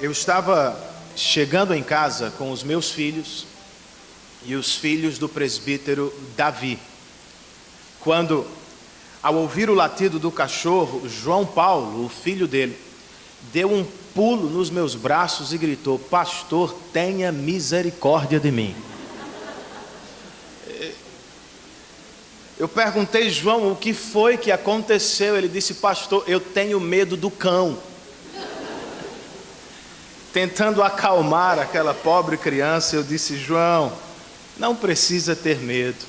Eu estava chegando em casa com os meus filhos e os filhos do presbítero Davi, quando, ao ouvir o latido do cachorro, João Paulo, o filho dele, deu um pulo nos meus braços e gritou: "Pastor, tenha misericórdia de mim." Eu perguntei: "João, o que foi que aconteceu?" Ele disse: "Pastor, eu tenho medo do cão." Tentando acalmar aquela pobre criança, eu disse: "João, não precisa ter medo.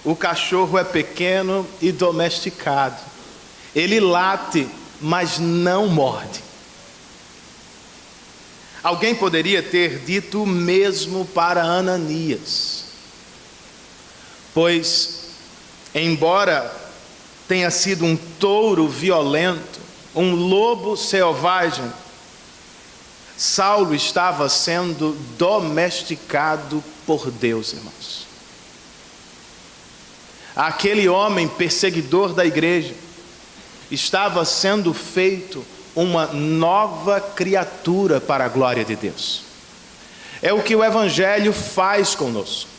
O cachorro é pequeno e domesticado. Ele late, mas não morde." Alguém poderia ter dito o mesmo para Ananias, pois, embora tenha sido um touro violento, um lobo selvagem, Saulo estava sendo domesticado por Deus, irmãos. Aquele homem perseguidor da igreja estava sendo feito uma nova criatura para a glória de Deus. É o que o Evangelho faz conosco.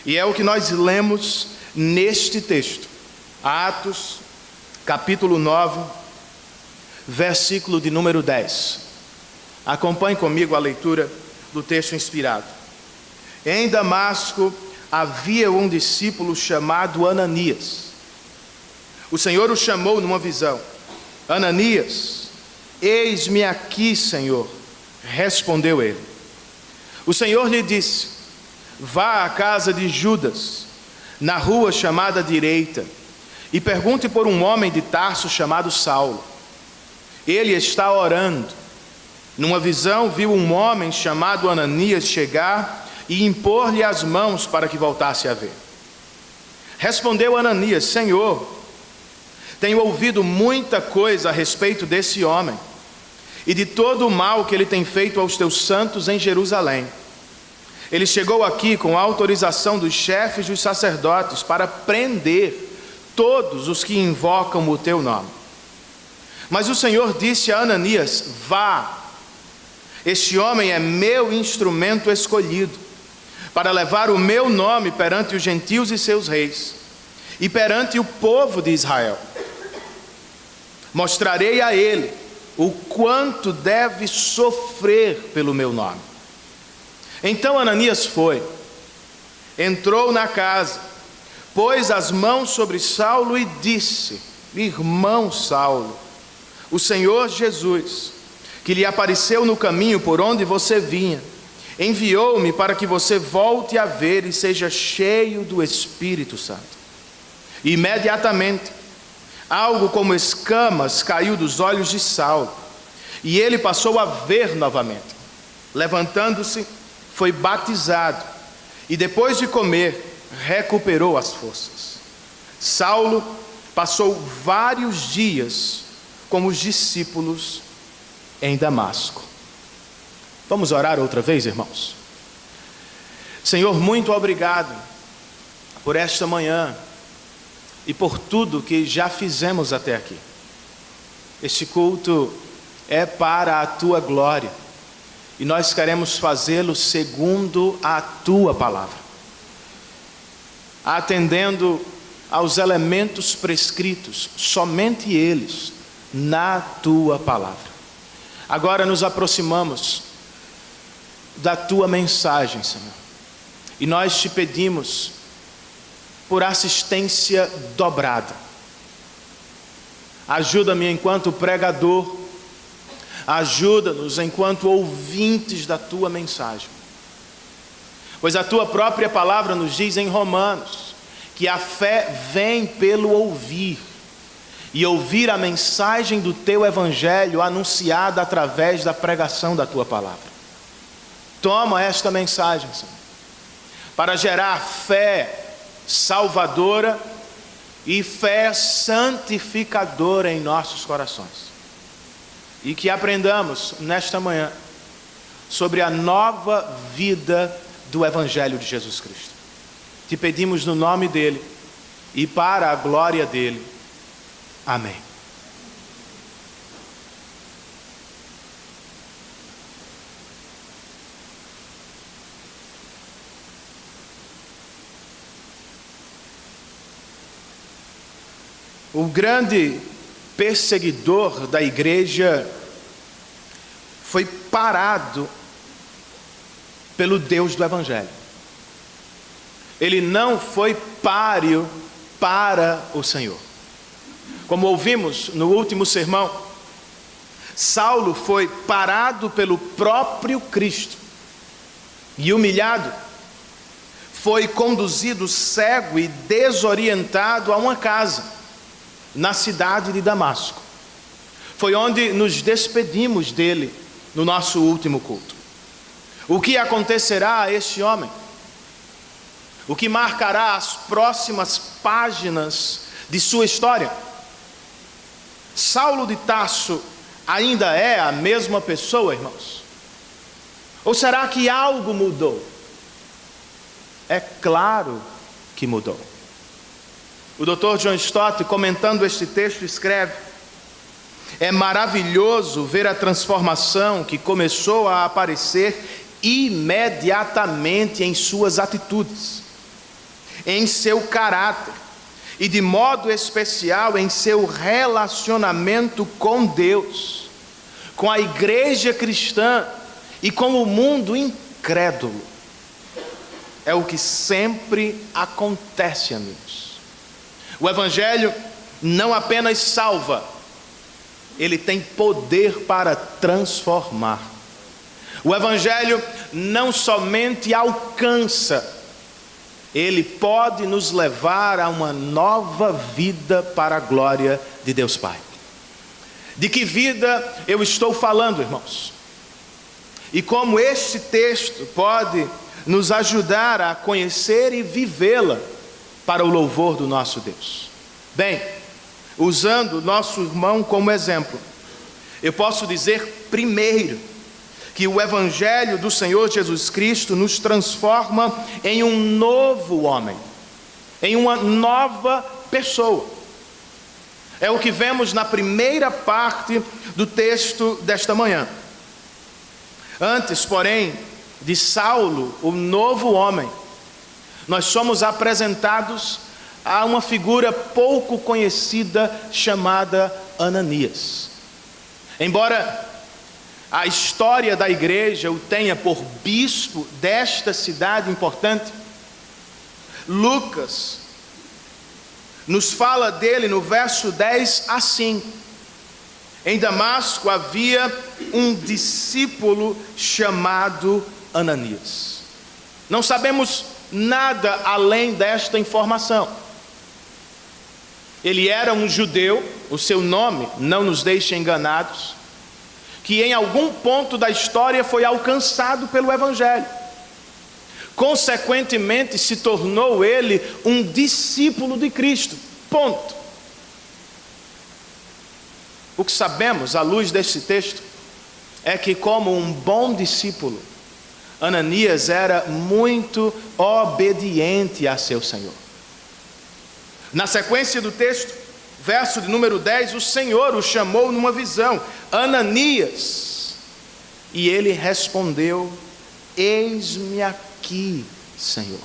E é o que nós lemos neste texto. Atos, capítulo 9, versículo de número 10. Acompanhe comigo a leitura do texto inspirado. Em Damasco havia um discípulo chamado Ananias. O Senhor o chamou numa visão. "Ananias, eis-me aqui, Senhor." Respondeu ele. O Senhor lhe disse: "Vá à casa de Judas, na rua chamada Direita, e pergunte por um homem de Tarso chamado Saulo. Ele está orando." Numa visão viu um homem chamado Ananias chegar e impor-lhe as mãos para que voltasse a ver. Respondeu Ananias: "Senhor, tenho ouvido muita coisa a respeito desse homem e de todo o mal que ele tem feito aos teus santos em Jerusalém. Ele chegou aqui com a autorização dos chefes dos sacerdotes para prender todos os que invocam o teu nome." Mas o Senhor disse a Ananias: "Vá. Este homem é meu instrumento escolhido para levar o meu nome perante os gentios e seus reis e perante o povo de Israel. Mostrarei a ele o quanto deve sofrer pelo meu nome." Então Ananias foi, entrou na casa, pôs as mãos sobre Saulo e disse: "Irmão Saulo, o Senhor Jesus, que lhe apareceu no caminho por onde você vinha, enviou-me para que você volte a ver e seja cheio do Espírito Santo." Imediatamente, algo como escamas caiu dos olhos de Saulo, e ele passou a ver novamente. Levantando-se, foi batizado, e depois de comer, recuperou as forças. Saulo passou vários dias com os discípulos em Damasco. Vamos orar outra vez, irmãos? Senhor, muito obrigado por esta manhã e por tudo que já fizemos até aqui. Este culto é para a tua glória e nós queremos fazê-lo segundo a tua palavra, atendendo aos elementos prescritos, somente eles, na tua palavra. Agora nos aproximamos da tua mensagem, Senhor, e nós te pedimos por assistência dobrada. Ajuda-me enquanto pregador, ajuda-nos enquanto ouvintes da tua mensagem, pois a tua própria palavra nos diz em Romanos que a fé vem pelo ouvir, e ouvir a mensagem do teu evangelho anunciada através da pregação da tua palavra. Toma esta mensagem, Senhor, para gerar fé salvadora e fé santificadora em nossos corações. E que aprendamos nesta manhã sobre a nova vida do evangelho de Jesus Cristo. Te pedimos no nome dele e para a glória dele. Amém. o grande perseguidor da igreja foi parado pelo Deus do Evangelho. Ele não foi páreo para o Senhor. Como ouvimos no último sermão, Saulo foi parado pelo próprio Cristo e humilhado, foi conduzido cego e desorientado a uma casa na cidade de Damasco. Foi onde nos despedimos dele no nosso último culto. O que acontecerá a este homem? O que marcará as próximas páginas de sua história? Saulo de Tarso ainda é a mesma pessoa, irmãos? Ou será que algo mudou? É claro que mudou. O Dr. John Stott, comentando este texto, escreve: é maravilhoso ver a transformação que começou a aparecer imediatamente em suas atitudes, em seu caráter e de modo especial em seu relacionamento com Deus, com a igreja cristã e com o mundo incrédulo. É o que sempre acontece, amigos. O Evangelho não apenas salva, ele tem poder para transformar. O Evangelho não somente alcança, ele pode nos levar a uma nova vida para a glória de Deus Pai. De que vida eu estou falando, irmãos? E como este texto pode nos ajudar a conhecer e vivê-la para o louvor do nosso Deus? Bem, usando nosso irmão como exemplo, eu posso dizer primeiro que o Evangelho do Senhor Jesus Cristo nos transforma em um novo homem, em uma nova pessoa. É o que vemos na primeira parte do texto desta manhã. Antes, porém, de Saulo, o novo homem, nós somos apresentados a uma figura pouco conhecida chamada Ananias. Embora a história da igreja o tenha por bispo desta cidade importante, Lucas nos fala dele no verso 10 assim: em Damasco havia um discípulo chamado Ananias. Não sabemos nada além desta informação. Ele era um judeu, o seu nome não nos deixa enganados, que em algum ponto da história foi alcançado pelo Evangelho. Consequentemente, se tornou ele um discípulo de Cristo. Ponto. O que sabemos, à luz deste texto, é que, como um bom discípulo, Ananias era muito obediente a seu Senhor. Na sequência do texto, verso de número 10, o Senhor o chamou numa visão: Ananias. E ele respondeu: eis-me aqui, Senhor.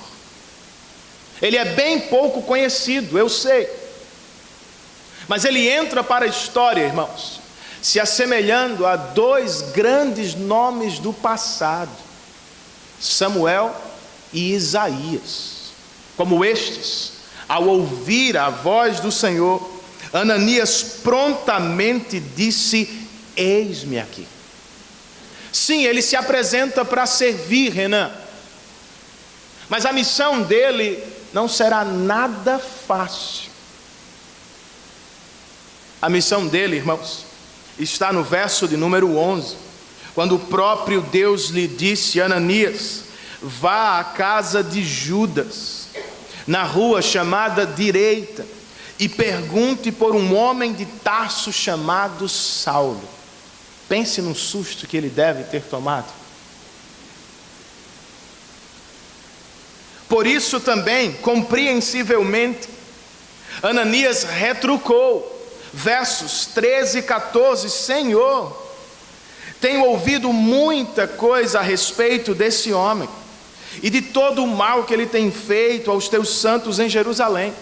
Ele é bem pouco conhecido, eu sei. Mas ele entra para a história, irmãos, se assemelhando a dois grandes nomes do passado, Samuel e Isaías. Como estes, ao ouvir a voz do Senhor, Ananias prontamente disse: eis-me aqui. Sim, ele se apresenta para servir, Renan. Mas a missão dele não será nada fácil. A missão dele, irmãos, está no verso de número 11, quando o próprio Deus lhe disse: Ananias, vá à casa de Judas, na rua chamada Direita, e pergunte por um homem de Tarso chamado Saulo. Pense no susto que ele deve ter tomado. Por isso também, compreensivelmente, Ananias retrucou, versos 13 e 14, Senhor, tenho ouvido muita coisa a respeito desse homem, e de todo o mal que ele tem feito aos teus santos em Jerusalém.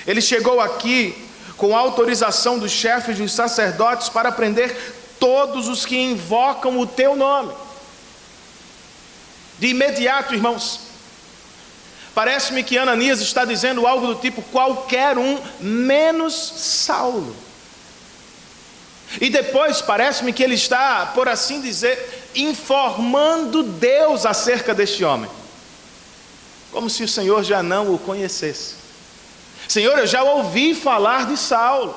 Ele chegou aqui com autorização dos chefes dos sacerdotes, para prender todos os que invocam o teu nome. De imediato, irmãos, parece-me que Ananias está dizendo algo do tipo: qualquer um, menos Saulo. E depois parece-me que ele está, por assim dizer, informando Deus acerca deste homem, como se o Senhor já não o conhecesse. Senhor, eu já ouvi falar de Saulo,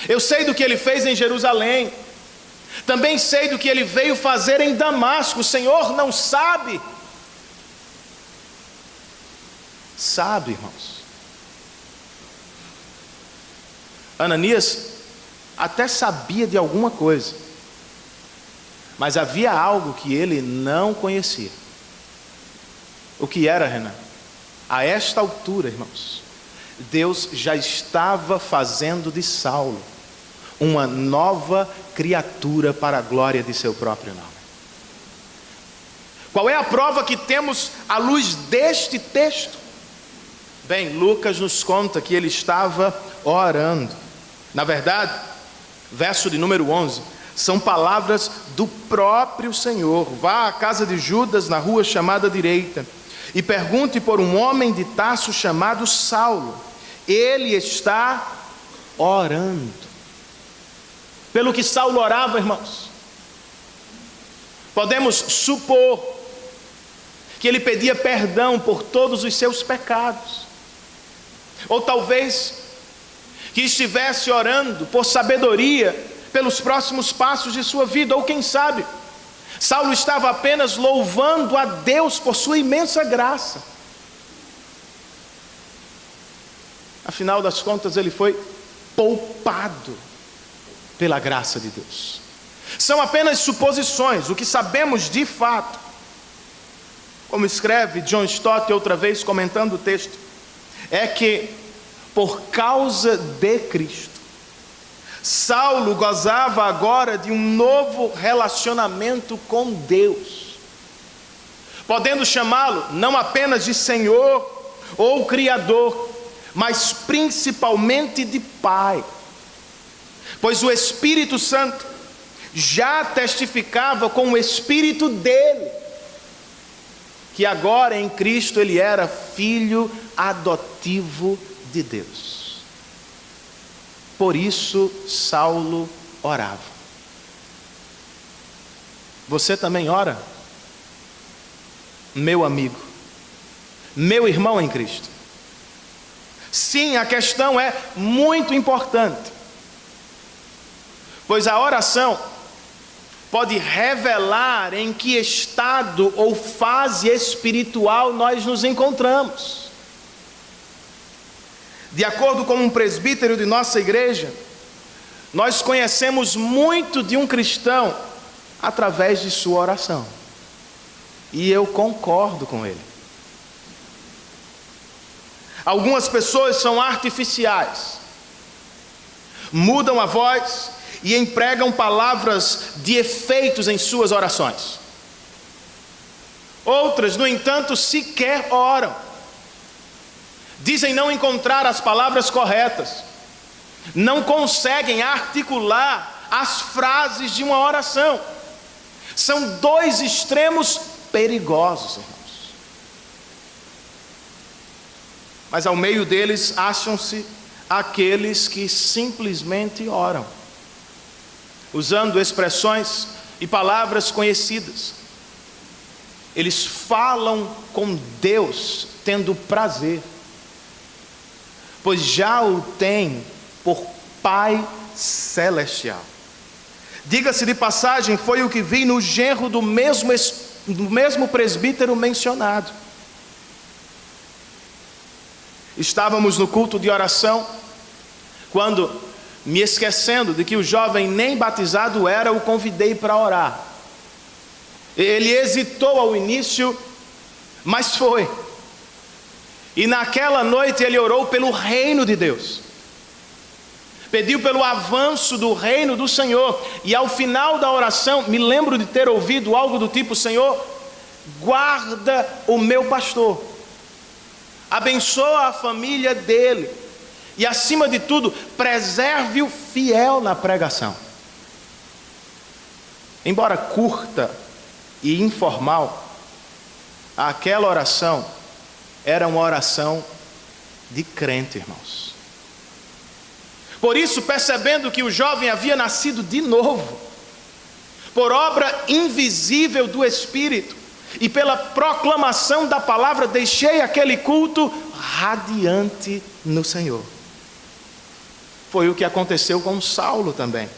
eu sei do que ele fez em Jerusalém, também sei do que ele veio fazer em Damasco. O Senhor não sabe? Sabe, irmãos. Ananias até sabia de alguma coisa, mas havia algo que ele não conhecia. O que era, Renan? A esta altura, irmãos, Deus já estava fazendo de Saulo uma nova criatura para a glória de seu próprio nome. Qual é a prova que temos à luz deste texto? Bem, Lucas nos conta que ele estava orando. Na verdade, verso de número 11, são palavras do próprio Senhor: vá à casa de Judas, na rua chamada Direita, e pergunte por um homem de Tarso chamado Saulo. Ele está orando. Pelo que Saulo orava, irmãos, podemos supor que ele pedia perdão por todos os seus pecados, ou talvez que estivesse orando por sabedoria pelos próximos passos de sua vida, ou quem sabe, Saulo estava apenas louvando a Deus por sua imensa graça. Afinal das contas, ele foi poupado pela graça de Deus. São apenas suposições. O que sabemos de fato, como escreve John Stott outra vez comentando o texto, é que por causa de Cristo, Saulo gozava agora de um novo relacionamento com Deus, podendo chamá-lo não apenas de Senhor ou Criador, mas principalmente de Pai, pois o Espírito Santo já testificava com o Espírito dele, que agora em Cristo ele era filho adotivo de Deus. Por isso Saulo orava. Você também ora? Meu amigo, meu irmão em Cristo. Sim, a questão é muito importante, pois a oração pode revelar em que estado ou fase espiritual nós nos encontramos. De acordo com um presbítero de nossa igreja, nós conhecemos muito de um cristão através de sua oração, e eu concordo com ele. Algumas pessoas são artificiais, mudam a voz e empregam palavras de efeitos em suas orações. Outras, no entanto, sequer oram. Dizem não encontrar as palavras corretas, não conseguem articular as frases de uma oração. São dois extremos perigosos, irmãos. Mas ao meio deles acham-se aqueles que simplesmente oram, usando expressões e palavras conhecidas. Eles falam com Deus tendo prazer, pois já o têm por Pai Celestial. Diga-se de passagem, foi o que vi no genro do mesmo presbítero mencionado. Estávamos no culto de oração, quando, me esquecendo de que o jovem nem batizado era, o convidei para orar. Ele hesitou ao início, mas foi. E naquela noite ele orou pelo reino de Deus, pediu pelo avanço do reino do Senhor, e ao final da oração, me lembro de ter ouvido algo do tipo: Senhor, guarda o meu pastor, abençoa a família dele, E acima de tudo, preserve-o fiel na pregação. Embora curta e informal, aquela oração era uma oração de crente, irmãos. Por isso, percebendo que o jovem havia nascido de novo, por obra invisível do Espírito, e pela proclamação da palavra, deixei aquele culto radiante no Senhor. Foi o que aconteceu com Saulo também.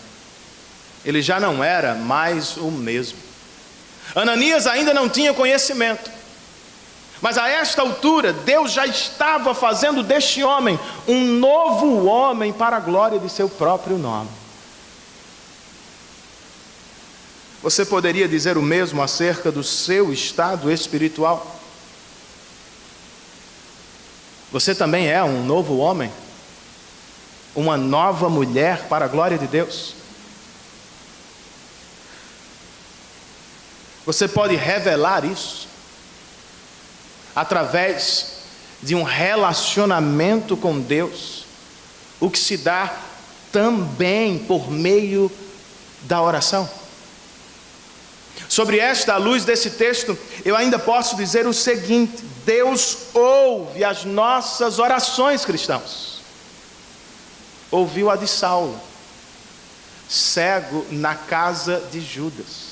Ele já não era mais o mesmo. Ananias ainda não tinha conhecimento, mas a esta altura Deus já estava fazendo deste homem um novo homem para a glória de seu próprio nome. Você poderia dizer o mesmo acerca do seu estado espiritual? Você também é um novo homem, uma nova mulher para a glória de Deus. Você pode revelar isso através de um relacionamento com Deus, o que se dá também por meio da oração. Sobre esta, à luz desse texto, eu ainda posso dizer o seguinte: Deus ouve as nossas orações, cristãos. Ouviu a de Saulo, cego na casa de Judas.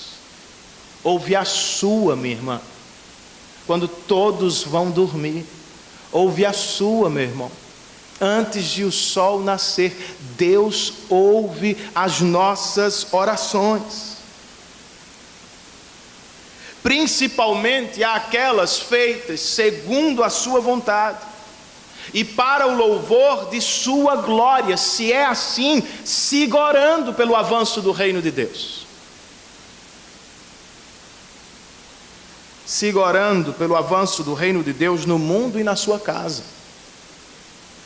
Ouve a sua, minha irmã, quando todos vão dormir. Ouve a sua, meu irmão, antes de o sol nascer. Deus ouve as nossas orações, principalmente aquelas feitas segundo a sua vontade e para o louvor de sua glória, se é assim, siga orando pelo avanço do reino de Deus. Siga orando pelo avanço do reino de Deus no mundo e na sua casa,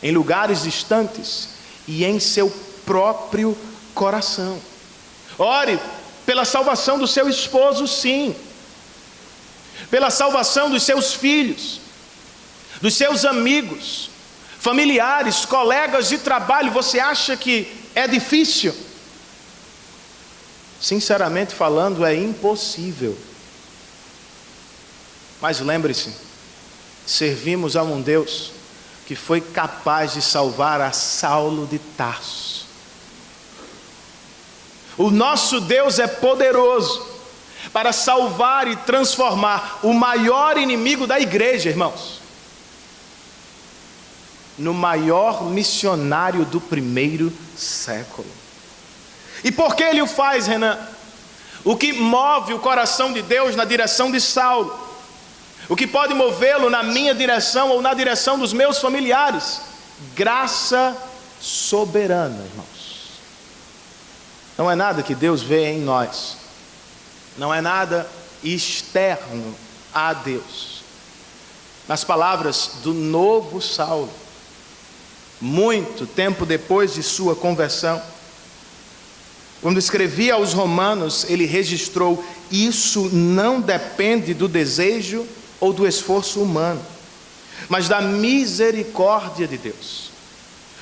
em lugares distantes e em seu próprio coração. Ore pela salvação do seu esposo, sim, pela salvação dos seus filhos, dos seus amigos, familiares, colegas de trabalho. Você acha que é difícil? Sinceramente falando, é impossível. Mas lembre-se, servimos a um Deus que foi capaz de salvar a Saulo de Tarso. O nosso Deus é poderoso para salvar e transformar o maior inimigo da igreja, irmãos, no maior missionário do primeiro século. E por que ele o faz, Renan? O que move o coração de Deus na direção de Saulo, o que pode movê-lo na minha direção ou na direção dos meus familiares? Graça soberana, irmãos. Não é nada que Deus vê em nós, não é nada externo a Deus. Nas palavras do novo Saulo, muito tempo depois de sua conversão, quando escrevia aos Romanos, ele registrou: isso não depende do desejo ou do esforço humano, mas da misericórdia de Deus.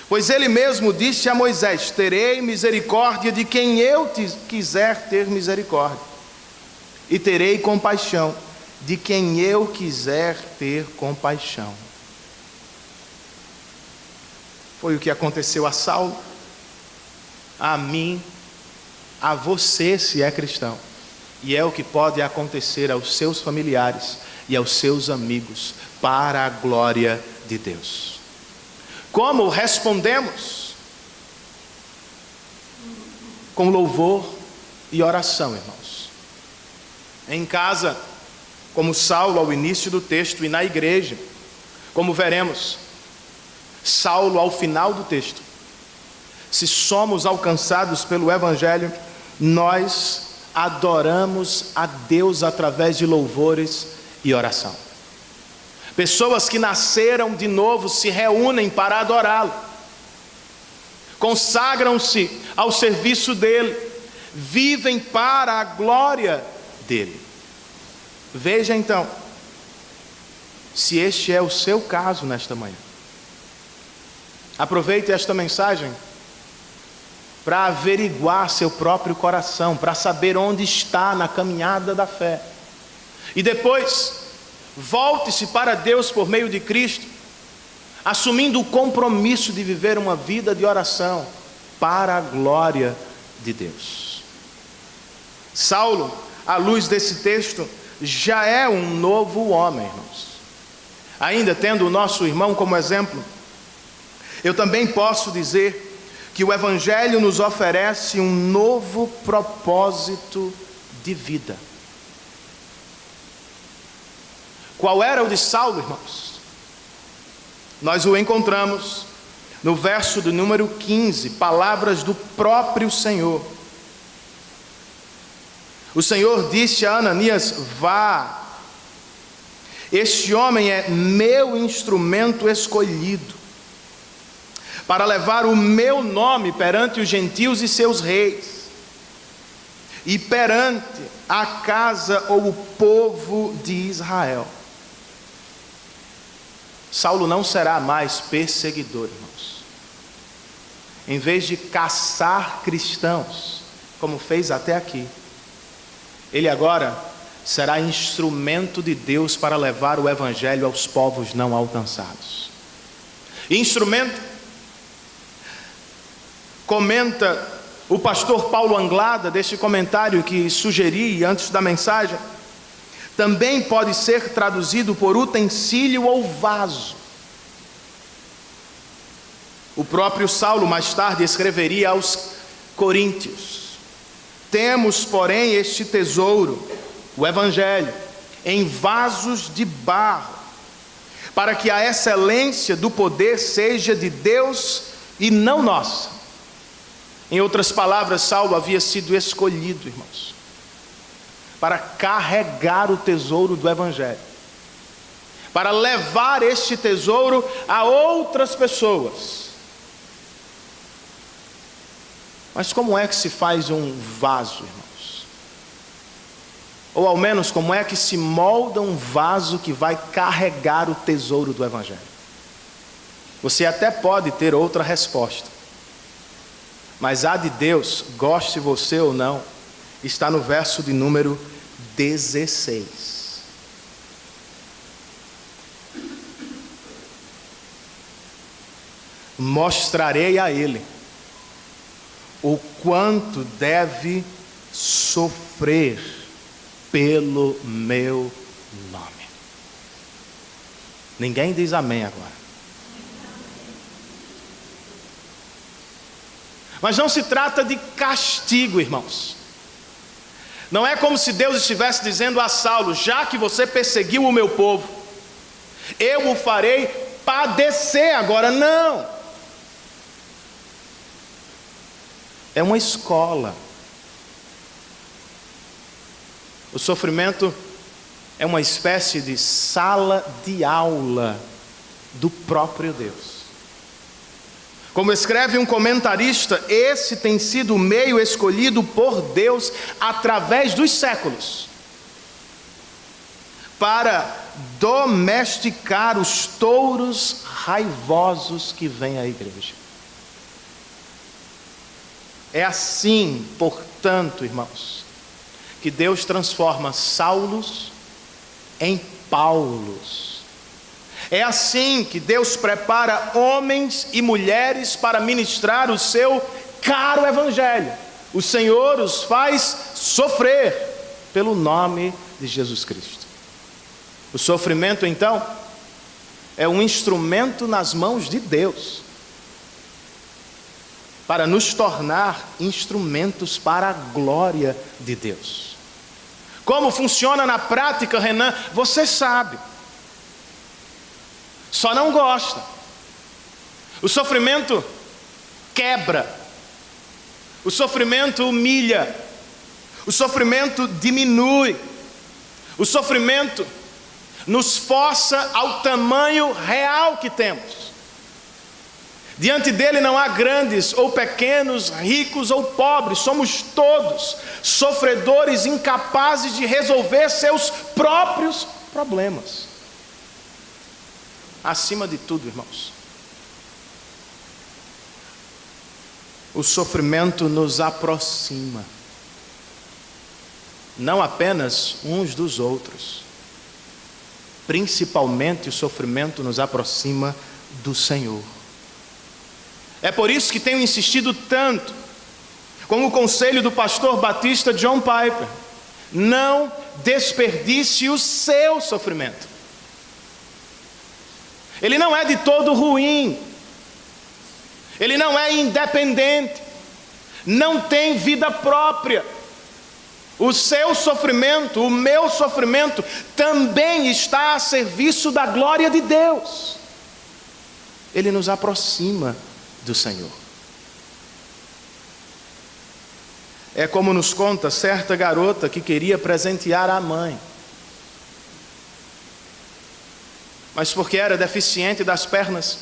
Pois ele mesmo disse a Moisés: terei misericórdia de quem eu quiser ter misericórdia, e terei compaixão de quem eu quiser ter compaixão. Foi o que aconteceu a Saulo, a mim, a você, se é cristão, e é o que pode acontecer aos seus familiares e aos seus amigos, para a glória de Deus. Como respondemos? Com louvor e oração, irmãos. Em casa, como Saulo ao início do texto, e na igreja, como veremos Saulo ao final do texto. Se somos alcançados pelo Evangelho, nós adoramos a Deus através de louvores e oração. Pessoas que nasceram de novo se reúnem para adorá-lo, consagram-se ao serviço dele, vivem para a glória dele. Veja então, se este é o seu caso nesta manhã. Aproveite esta mensagem para averiguar seu próprio coração, para saber onde está na caminhada da fé. E depois, volte-se para Deus por meio de Cristo, assumindo o compromisso de viver uma vida de oração para a glória de Deus. Saulo, à luz desse texto, já é um novo homem, irmãos. Ainda tendo o nosso irmão como exemplo, eu também posso dizer que o Evangelho nos oferece um novo propósito de vida. Qual era o de Saulo, irmãos? Nós o encontramos no verso do número 15, palavras do próprio Senhor. O Senhor disse a Ananias: vá, este homem é meu instrumento escolhido, para levar o meu nome perante os gentios e seus reis, e perante a casa ou o povo de Israel. Saulo não será mais perseguidor, irmãos. Em vez de caçar cristãos, como fez até aqui, ele agora será instrumento de Deus para levar o Evangelho aos povos não alcançados. Instrumento, comenta o pastor Paulo Anglada, deste comentário que sugeri antes da mensagem, também pode ser traduzido por utensílio ou vaso. O próprio Saulo mais tarde escreveria aos Coríntios: temos, porém, este tesouro, o Evangelho, em vasos de barro, para que a excelência do poder seja de Deus e não nossa. Em outras palavras, Saulo havia sido escolhido, irmãos, para carregar o tesouro do Evangelho, para levar este tesouro a outras pessoas. Mas como é que se faz um vaso, irmãos? Ou ao menos, como é que se molda um vaso que vai carregar o tesouro do Evangelho? Você até pode ter outra resposta, mas a de Deus, goste você ou não, está no verso de número 16. Mostrarei a ele o quanto deve sofrer pelo meu nome. Ninguém diz amém agora. Mas não se trata de castigo, irmãos. Não é como se Deus estivesse dizendo a Saulo: já que você perseguiu o meu povo, eu o farei padecer agora. Não. É uma escola. O sofrimento é uma espécie de sala de aula do próprio Deus. Como escreve um comentarista, esse tem sido o meio escolhido por Deus através dos séculos para domesticar os touros raivosos que vêm à igreja. É assim, portanto, irmãos, que Deus transforma Saulos em Paulos. É assim que Deus prepara homens e mulheres para ministrar o seu caro Evangelho. O Senhor os faz sofrer pelo nome de Jesus Cristo. O sofrimento, então, é um instrumento nas mãos de Deus para nos tornar instrumentos para a glória de Deus. Como funciona na prática, Renan? Você sabe. Só não gosta. O sofrimento quebra. O sofrimento humilha. O sofrimento diminui. O sofrimento nos força ao tamanho real que temos. Diante dele não há grandes ou pequenos, ricos ou pobres, somos todos sofredores incapazes de resolver seus próprios problemas. Acima de tudo, irmãos, O sofrimento nos aproxima, não apenas uns dos outros. Principalmente o sofrimento nos aproxima do Senhor. É por isso que tenho insistido tanto com o conselho do pastor batista John Piper: não desperdice o seu sofrimento. Ele não é de todo ruim, ele não é independente, não tem vida própria. O seu sofrimento, o meu sofrimento, também está a serviço da glória de Deus. Ele nos aproxima do Senhor. É como nos conta certa garota que queria presentear a mãe, mas porque era deficiente das pernas,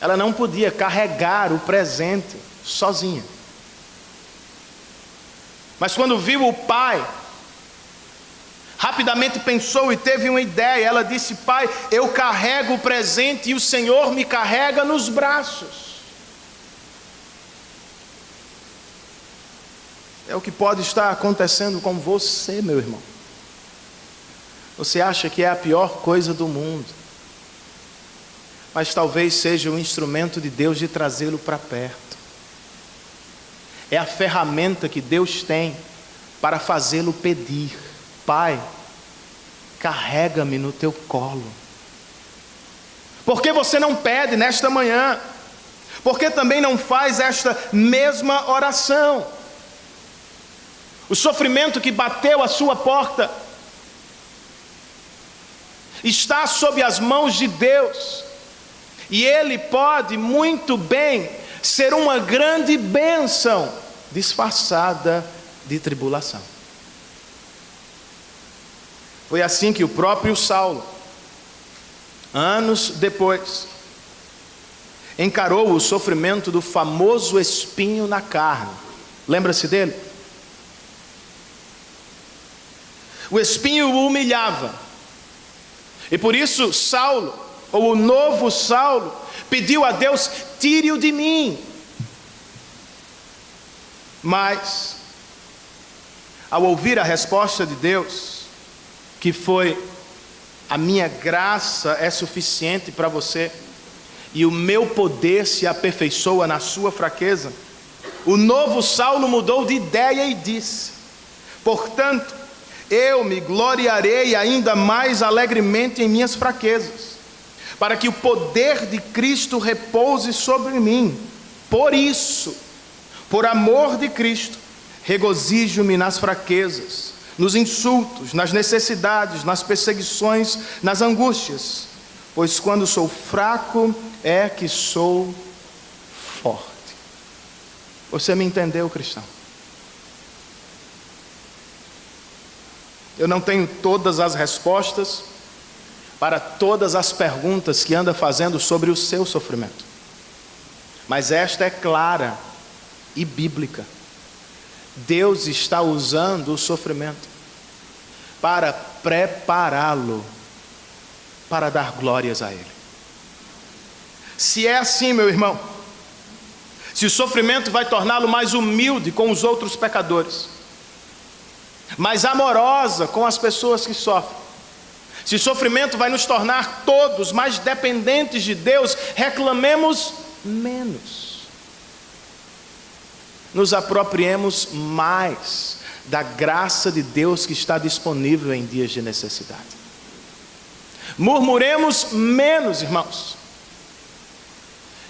ela não podia carregar o presente sozinha. Mas quando viu o pai, rapidamente pensou e teve uma ideia. Ela disse: pai, eu carrego o presente e o Senhor me carrega nos braços. É o que pode estar acontecendo com você, meu irmão. Você acha que é a pior coisa do mundo, mas talvez seja um instrumento de Deus de trazê-lo para perto. É a ferramenta que Deus tem para fazê-lo pedir: pai, carrega-me no teu colo. Por que você não pede nesta manhã? Por que também não faz esta mesma oração? O sofrimento que bateu à sua porta está sob as mãos de Deus, e Ele pode muito bem ser uma grande bênção disfarçada de tribulação. Foi assim que o próprio Saulo, anos depois, encarou o sofrimento do famoso espinho na carne. Lembra-se dele? O espinho o humilhava, e por isso Saulo, ou o novo Saulo, pediu a Deus: tire-o de mim. Mas, ao ouvir a resposta de Deus, que foi: a minha graça é suficiente para você, e o meu poder se aperfeiçoa na sua fraqueza, o novo Saulo mudou de ideia e disse: portanto, eu me gloriarei ainda mais alegremente em minhas fraquezas, para que o poder de Cristo repouse sobre mim. Por isso, por amor de Cristo, regozijo-me nas fraquezas, nos insultos, nas necessidades, nas perseguições, nas angústias, pois quando sou fraco é que sou forte. Você me entendeu, cristão? Eu não tenho todas as respostas para todas as perguntas que anda fazendo sobre o seu sofrimento, mas esta é clara e bíblica. Deus está usando o sofrimento para prepará-lo para dar glórias a Ele. Se é assim, meu irmão, se o sofrimento vai torná-lo mais humilde com os outros pecadores, mais amorosa com as pessoas que sofrem, se o sofrimento vai nos tornar todos mais dependentes de Deus, reclamemos menos, nos apropriemos mais da graça de Deus que está disponível em dias de necessidade. Murmuremos menos, irmãos,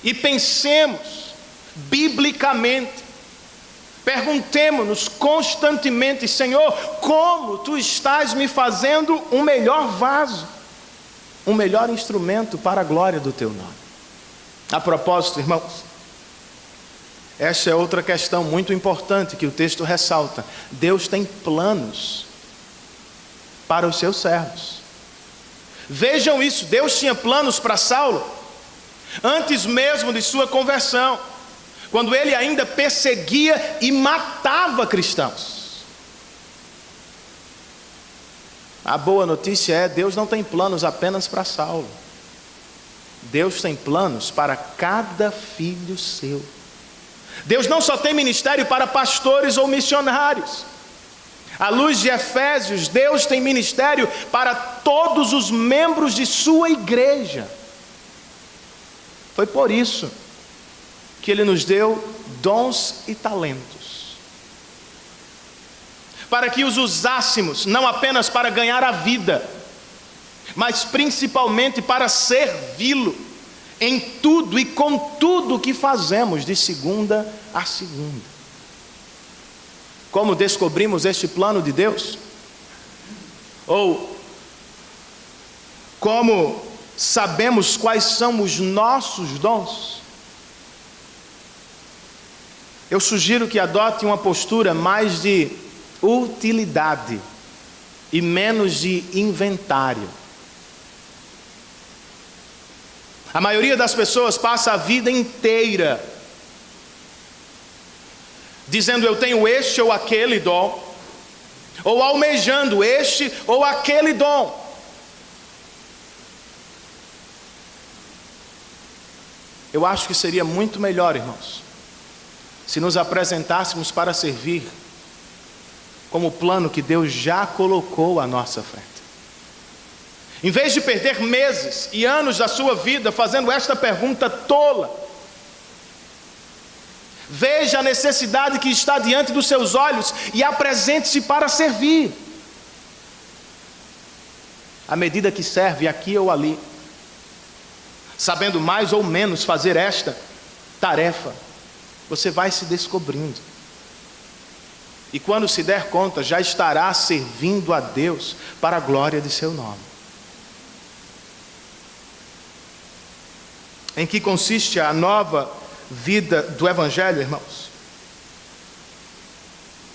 e pensemos biblicamente. Perguntemo-nos constantemente: Senhor, como Tu estás me fazendo um melhor vaso, um melhor instrumento para a glória do Teu nome. A propósito, irmãos, esta é outra questão muito importante que o texto ressalta. Deus tem planos para os seus servos. Vejam isso, Deus tinha planos para Saulo antes mesmo de sua conversão, quando ele ainda perseguia e matava cristãos. A boa notícia é: Deus não tem planos apenas para Saulo. Deus tem planos para cada filho seu. Deus não só tem ministério para pastores ou missionários. À luz de Efésios, Deus tem ministério para todos os membros de sua igreja. Foi por isso que Ele nos deu dons e talentos, para que os usássemos, não apenas para ganhar a vida, mas principalmente para servi-lo em tudo e com tudo que fazemos de segunda a segunda. Como descobrimos este plano de Deus? Ou como sabemos quais são os nossos dons? Eu sugiro que adote uma postura mais de utilidade e menos de inventário. A maioria das pessoas passa a vida inteira dizendo eu tenho este ou aquele dom, ou almejando este ou aquele dom. Eu acho que seria muito melhor, irmãos, se nos apresentássemos para servir como o plano que Deus já colocou à nossa frente. Em vez de perder meses e anos da sua vida fazendo esta pergunta tola, veja a necessidade que está diante dos seus olhos e apresente-se para servir. À medida que serve aqui ou ali, sabendo mais ou menos fazer esta tarefa, você vai se descobrindo. E quando se der conta, já estará servindo a Deus para a glória de seu nome. Em que consiste a nova vida do Evangelho, irmãos?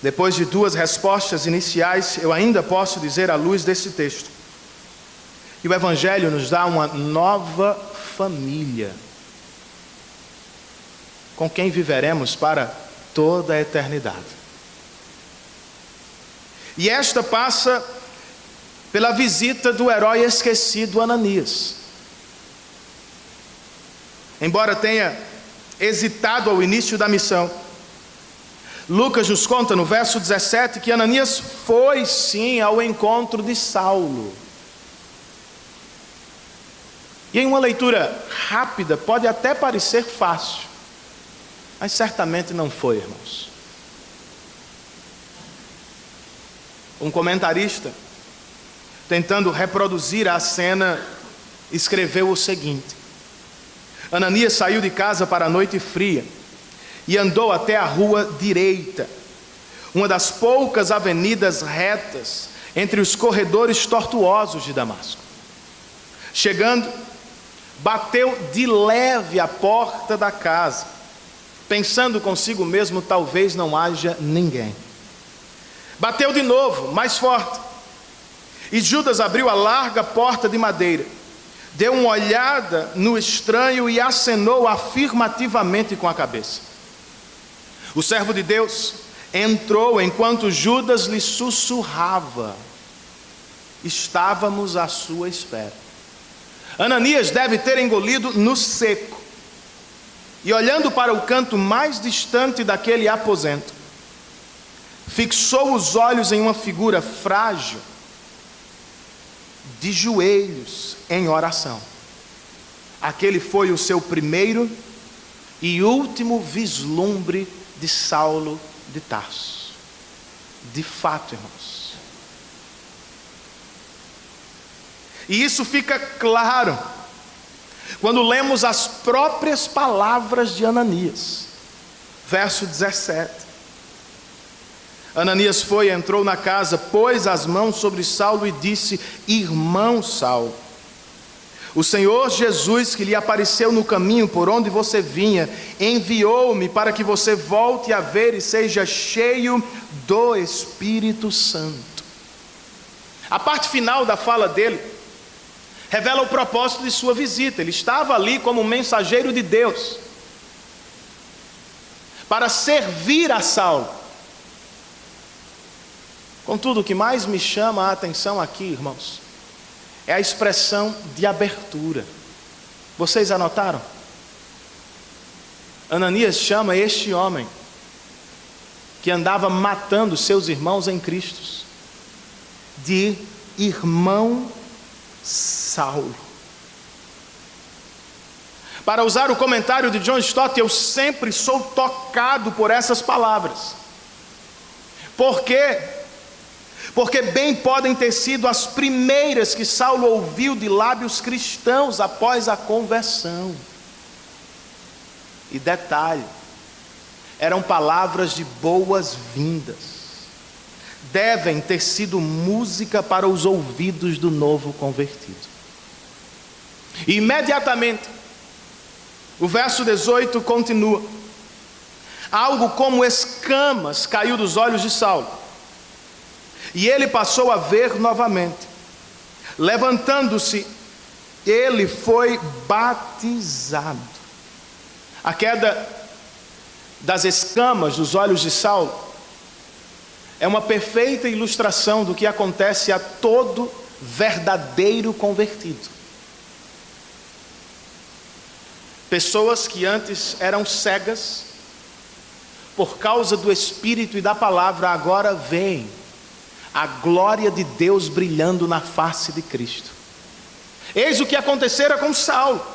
Depois de duas respostas iniciais, eu ainda posso dizer à luz desse texto que o Evangelho nos dá uma nova família, com quem viveremos para toda a eternidade. E esta passa pela visita do herói esquecido Ananias. Embora tenha hesitado ao início da missão, Lucas nos conta no verso 17 que Ananias foi sim ao encontro de Saulo. E em uma leitura rápida pode até parecer fácil, mas certamente não foi, irmãos. Um comentarista, tentando reproduzir a cena, escreveu o seguinte: Ananias saiu de casa para a noite fria e andou até a rua direita, uma das poucas avenidas retas entre os corredores tortuosos de Damasco. Chegando, bateu de leve à porta da casa, pensando consigo mesmo, talvez não haja ninguém. Bateu de novo, mais forte, e Judas abriu a larga porta de madeira, deu uma olhada no estranho e acenou afirmativamente com a cabeça. O servo de Deus entrou enquanto Judas lhe sussurrava: estávamos à sua espera. Ananias deve ter engolido no seco, e olhando para o canto mais distante daquele aposento, fixou os olhos em uma figura frágil, de joelhos em oração. Aquele foi o seu primeiro e último vislumbre de Saulo de Tarso. De fato, irmãos. E isso fica claro quando lemos as próprias palavras de Ananias. Verso 17. Ananias foi, entrou na casa, pôs as mãos sobre Saulo e disse: irmão Saulo, o Senhor Jesus, que lhe apareceu no caminho por onde você vinha, enviou-me para que você volte a ver e seja cheio do Espírito Santo. A parte final da fala dele revela o propósito de sua visita. Ele estava ali como mensageiro de Deus, para servir a Saulo. Contudo, o que mais me chama a atenção aqui, irmãos, é a expressão de abertura. Vocês anotaram? Ananias chama este homem que andava matando seus irmãos em Cristo de irmão Saulo. Para usar o comentário de John Stott, eu sempre sou tocado por essas palavras. Por quê? Porque bem podem ter sido as primeiras que Saulo ouviu de lábios cristãos após a conversão. E detalhe, eram palavras de boas-vindas. Devem ter sido música para os ouvidos do novo convertido. E imediatamente, o verso 18 continua: algo como escamas caiu dos olhos de Saulo, e ele passou a ver novamente. Levantando-se, ele foi batizado. A queda das escamas dos olhos de Saulo é uma perfeita ilustração do que acontece a todo verdadeiro convertido. Pessoas que antes eram cegas, por causa do Espírito e da palavra, agora veem a glória de Deus brilhando na face de Cristo. Eis o que acontecera com Saulo.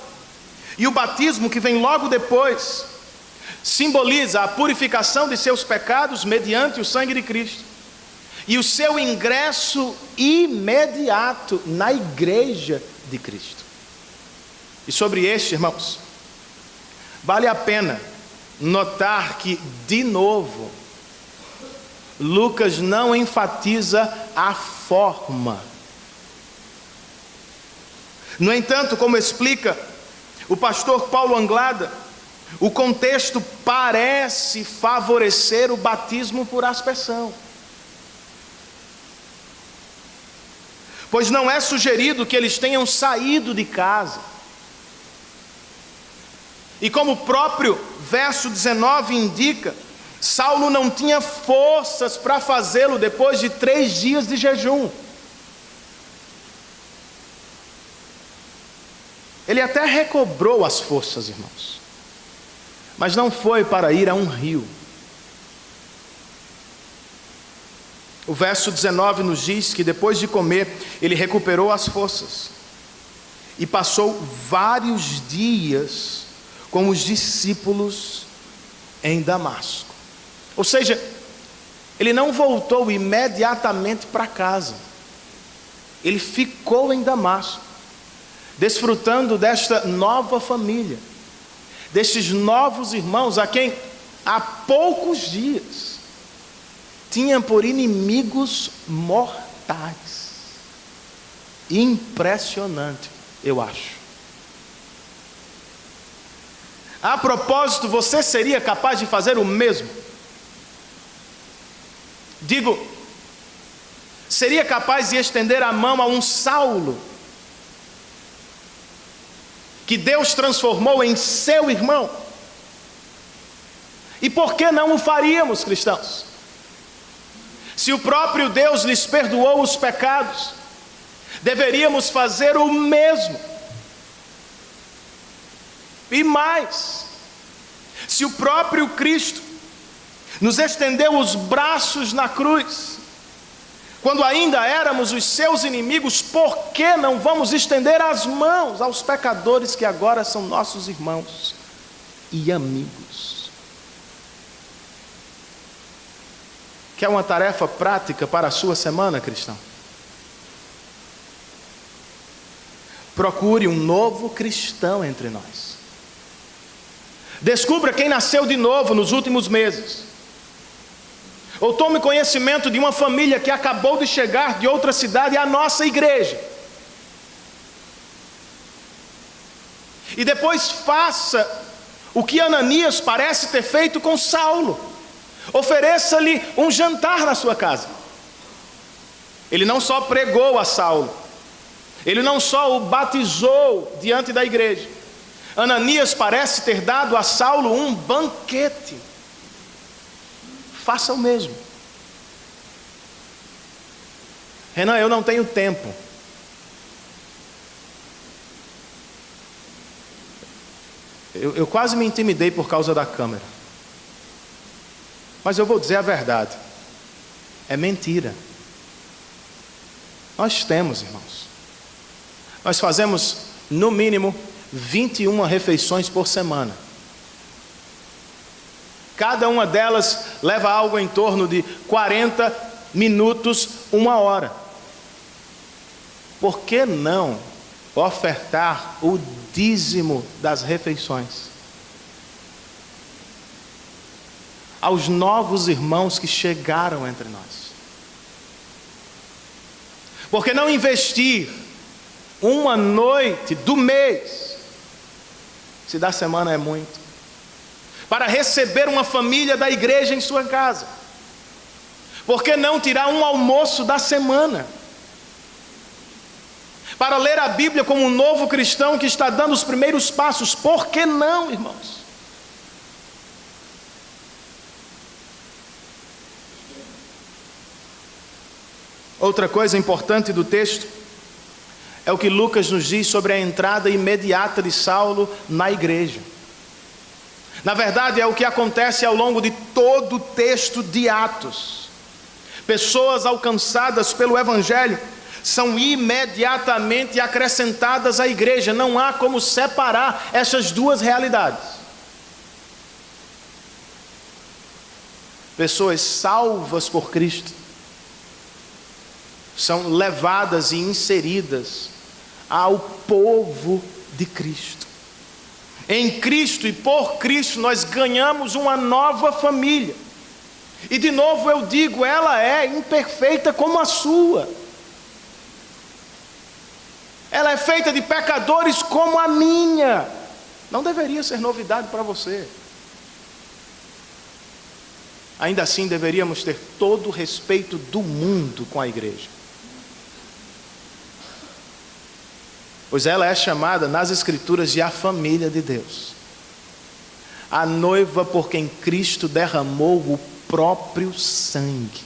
E o batismo que vem logo depois simboliza a purificação de seus pecados mediante o sangue de Cristo e o seu ingresso imediato na igreja de Cristo. E sobre este, irmãos, vale a pena notar que, de novo, Lucas não enfatiza a forma. No entanto, como explica o pastor Paulo Anglada, o contexto parece favorecer o batismo por aspersão. Pois não é sugerido que eles tenham saído de casa. E como o próprio verso 19 indica, Saulo não tinha forças para fazê-lo depois de 3 dias de jejum. Ele até recobrou as forças, irmãos, mas não foi para ir a um rio. O verso 19 nos diz que depois de comer, ele recuperou as forças e passou vários dias com os discípulos em Damasco. Ou seja, ele não voltou imediatamente para casa. Ele ficou em Damasco, desfrutando desta nova família, destes novos irmãos a quem há poucos dias tinha por inimigos mortais. Impressionante, eu acho. A propósito, você seria capaz de fazer o mesmo? Digo, seria capaz de estender a mão a um Saulo que Deus transformou em seu irmão? E por que não o faríamos, cristãos? Se o próprio Deus lhes perdoou os pecados, deveríamos fazer o mesmo. E mais, se o próprio Cristo nos estendeu os braços na cruz, quando ainda éramos os seus inimigos, por que não vamos estender as mãos aos pecadores que agora são nossos irmãos e amigos? Quer uma tarefa prática para a sua semana, cristão? Procure um novo cristão entre nós. Descubra quem nasceu de novo nos últimos meses. Ou tome conhecimento de uma família que acabou de chegar de outra cidade à nossa igreja. E depois faça o que Ananias parece ter feito com Saulo. Ofereça-lhe um jantar na sua casa. Ele não só pregou a Saulo, ele não só o batizou diante da igreja. Ananias parece ter dado a Saulo um banquete. Faça o mesmo. Renan, eu não tenho tempo. Eu quase me intimidei por causa da câmera. Mas eu vou dizer a verdade. É mentira. Nós temos, irmãos. Nós fazemos, no mínimo, 21 refeições por semana. Cada uma delas leva algo em torno de 40 minutos, 1 hora. Por que não ofertar o dízimo das refeições aos novos irmãos que chegaram entre nós? Por que não investir uma noite do mês, se da semana é muito, para receber uma família da igreja em sua casa? Por que não tirar um almoço da semana para ler a Bíblia como um novo cristão que está dando os primeiros passos? Por que não, irmãos? Outra coisa importante do texto é o que Lucas nos diz sobre a entrada imediata de Saulo na igreja. Na verdade, é o que acontece ao longo de todo o texto de Atos. Pessoas alcançadas pelo Evangelho são imediatamente acrescentadas à igreja. Não há como separar essas duas realidades. Pessoas salvas por Cristo são levadas e inseridas ao povo de Cristo. Em Cristo e por Cristo nós ganhamos uma nova família. E de novo eu digo, ela é imperfeita como a sua. Ela é feita de pecadores como a minha. Não deveria ser novidade para você. Ainda assim deveríamos ter todo o respeito do mundo com a igreja. Pois ela é chamada nas Escrituras de a família de Deus. A noiva por quem Cristo derramou o próprio sangue.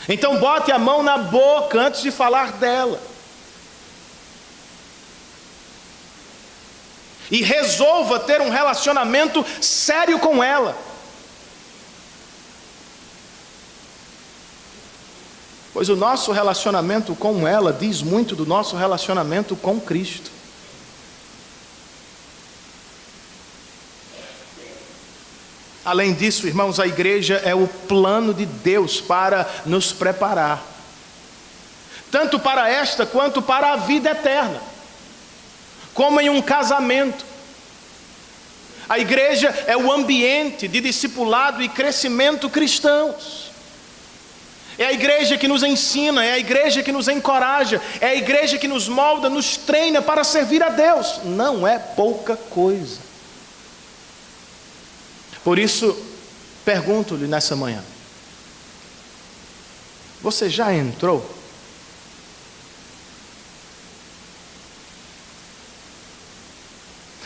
Então bote a mão na boca antes de falar dela. E resolva ter um relacionamento sério com ela. Pois o nosso relacionamento com ela diz muito do nosso relacionamento com Cristo. Além disso, irmãos, a igreja é o plano de Deus para nos preparar, tanto para esta quanto para a vida eterna, como em um casamento. A igreja é o ambiente de discipulado e crescimento cristãos. É a igreja que nos ensina, é a igreja que nos encoraja, é a igreja que nos molda, nos treina para servir a Deus. Não é pouca coisa. Por isso, pergunto-lhe nessa manhã: você já entrou?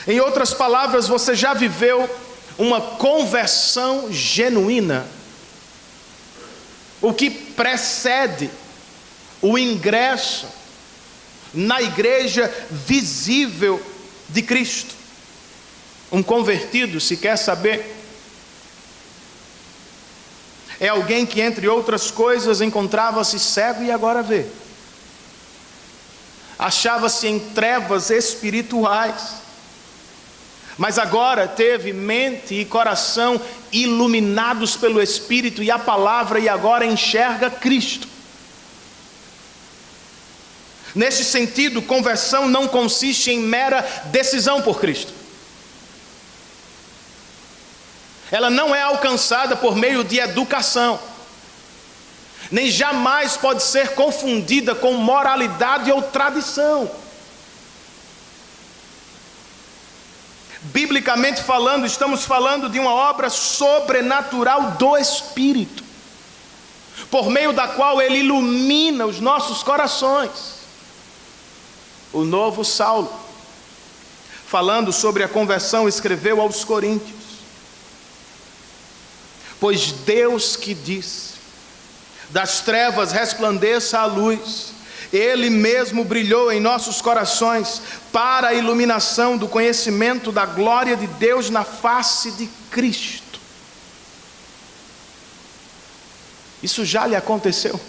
Em outras palavras, você já viveu uma conversão genuína? O que precede o ingresso na igreja visível de Cristo. Um convertido, se quer saber, é alguém que, entre outras coisas, encontrava-se cego e agora vê. Achava-se em trevas espirituais, mas agora teve mente e coração iluminados pelo Espírito e a palavra, e agora enxerga Cristo. Nesse sentido, conversão não consiste em mera decisão por Cristo. Ela não é alcançada por meio de educação, nem jamais pode ser confundida com moralidade ou tradição. Biblicamente falando, estamos falando de uma obra sobrenatural do Espírito, por meio da qual Ele ilumina os nossos corações. O novo Saulo, falando sobre a conversão, escreveu aos Coríntios: pois Deus que disse, das trevas resplandeça a luz, Ele mesmo brilhou em nossos corações para a iluminação do conhecimento da glória de Deus na face de Cristo. Isso já lhe aconteceu?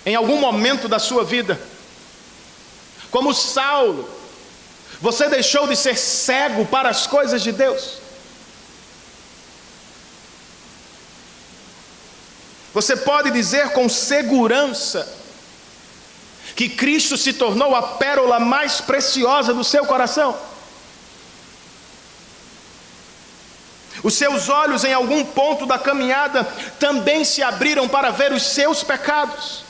Em algum momento da sua vida, como Saulo, você deixou de ser cego para as coisas de Deus? Você pode dizer com segurança que Cristo se tornou a pérola mais preciosa do seu coração? Os seus olhos em algum ponto da caminhada também se abriram para ver os seus pecados.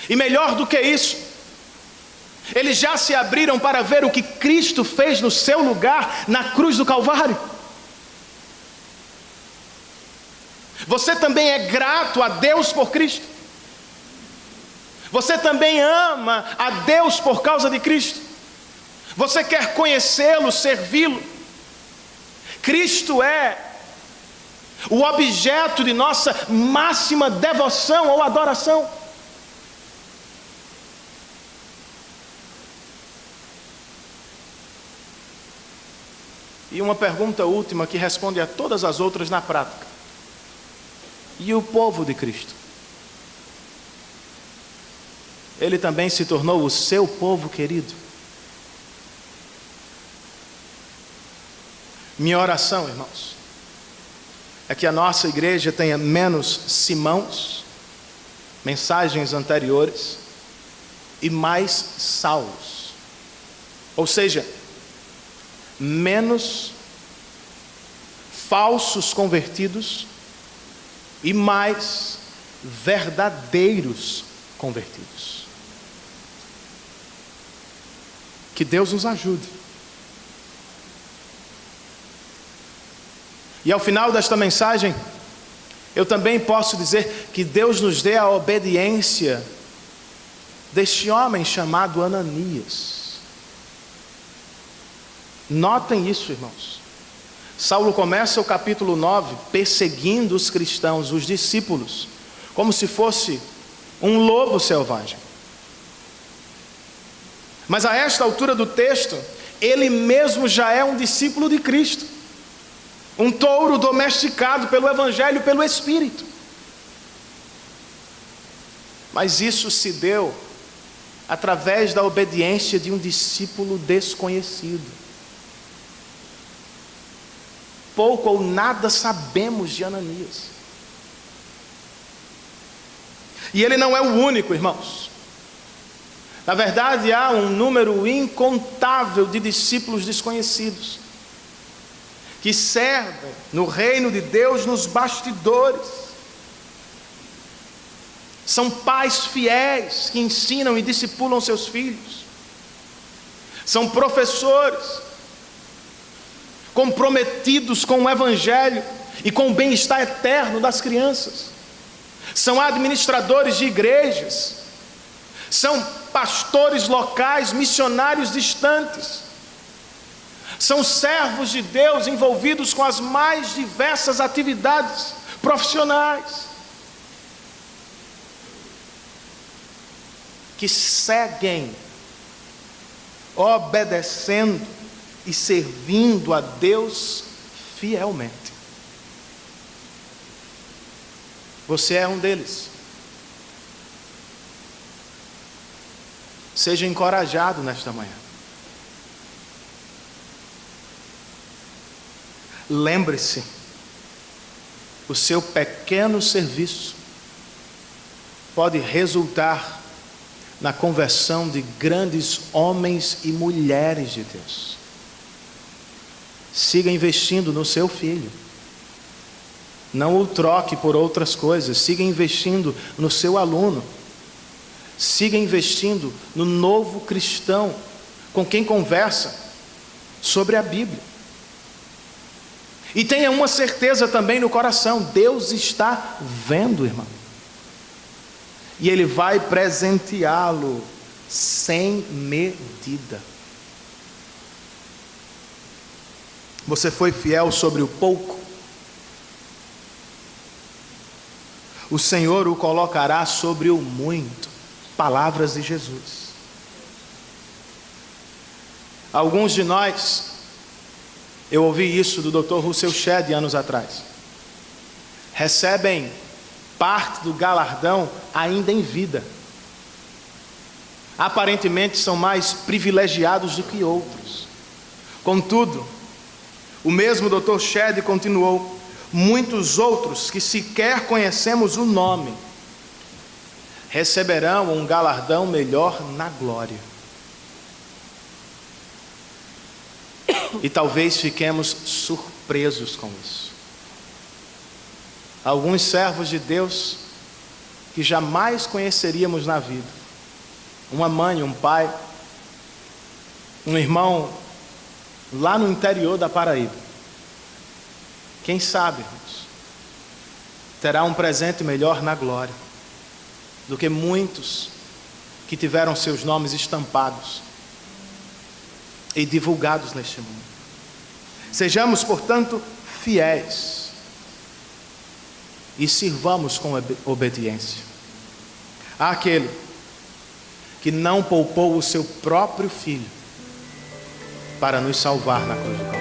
E melhor do que isso, eles já se abriram para ver o que Cristo fez no seu lugar na cruz do Calvário. Você também é grato a Deus por Cristo. Você também ama a Deus por causa de Cristo. Você quer conhecê-lo, servi-lo. Cristo é o objeto de nossa máxima devoção ou adoração. E uma pergunta última que responde a todas as outras na prática: e o povo de Cristo? Ele também se tornou o seu povo querido? Minha oração, irmãos, é que a nossa igreja tenha menos Simãos, mensagens anteriores, e mais Saulos. Ou seja, menos falsos convertidos e mais verdadeiros convertidos. Que Deus nos ajude. E ao final desta mensagem, eu também posso dizer que Deus nos dê a obediência deste homem chamado Ananias. Notem isso, irmãos. Saulo começa o capítulo 9 perseguindo os cristãos, os discípulos, como se fosse um lobo selvagem. Mas a esta altura do texto, ele mesmo já é um discípulo de Cristo, um touro domesticado pelo Evangelho, pelo Espírito. Mas isso se deu através da obediência de um discípulo desconhecido. Pouco ou nada sabemos de Ananias. E ele não é o único, irmãos. Na verdade, há um número incontável de discípulos desconhecidos que servem no reino de Deus nos bastidores. São pais fiéis que ensinam e discipulam seus filhos. São professores comprometidos com o Evangelho e com o bem-estar eterno das crianças. São administradores de igrejas. São pastores locais, missionários distantes. São servos de Deus envolvidos com as mais diversas atividades profissionais, que seguem, obedecendo e servindo a Deus fielmente. Você é um deles. Seja encorajado nesta manhã. Lembre-se, o seu pequeno serviço pode resultar na conversão de grandes homens e mulheres de Deus. Siga investindo no seu filho. Não o troque por outras coisas. Siga investindo no seu aluno. Siga investindo no novo cristão com quem conversa sobre a Bíblia. E tenha uma certeza também no coração: Deus está vendo, irmão. E Ele vai presenteá-lo sem medida. Você foi fiel sobre o pouco, o Senhor o colocará sobre o muito. Palavras de Jesus. Alguns de nós, eu ouvi isso do Dr. Russell Shedd anos atrás, recebem parte do galardão ainda em vida. Aparentemente são mais privilegiados do que outros. Contudo, o mesmo Dr. Shedd continuou: muitos outros que sequer conhecemos o nome receberão um galardão melhor na glória. E talvez fiquemos surpresos com isso. Alguns servos de Deus que jamais conheceríamos na vida, uma mãe, um pai, um irmão lá no interior da Paraíba, quem sabe, irmãos, terá um presente melhor na glória do que muitos que tiveram seus nomes estampados e divulgados neste mundo. Sejamos, portanto, fiéis e sirvamos com obediência àquele que não poupou o seu próprio Filho para nos salvar na cruz do Calvário.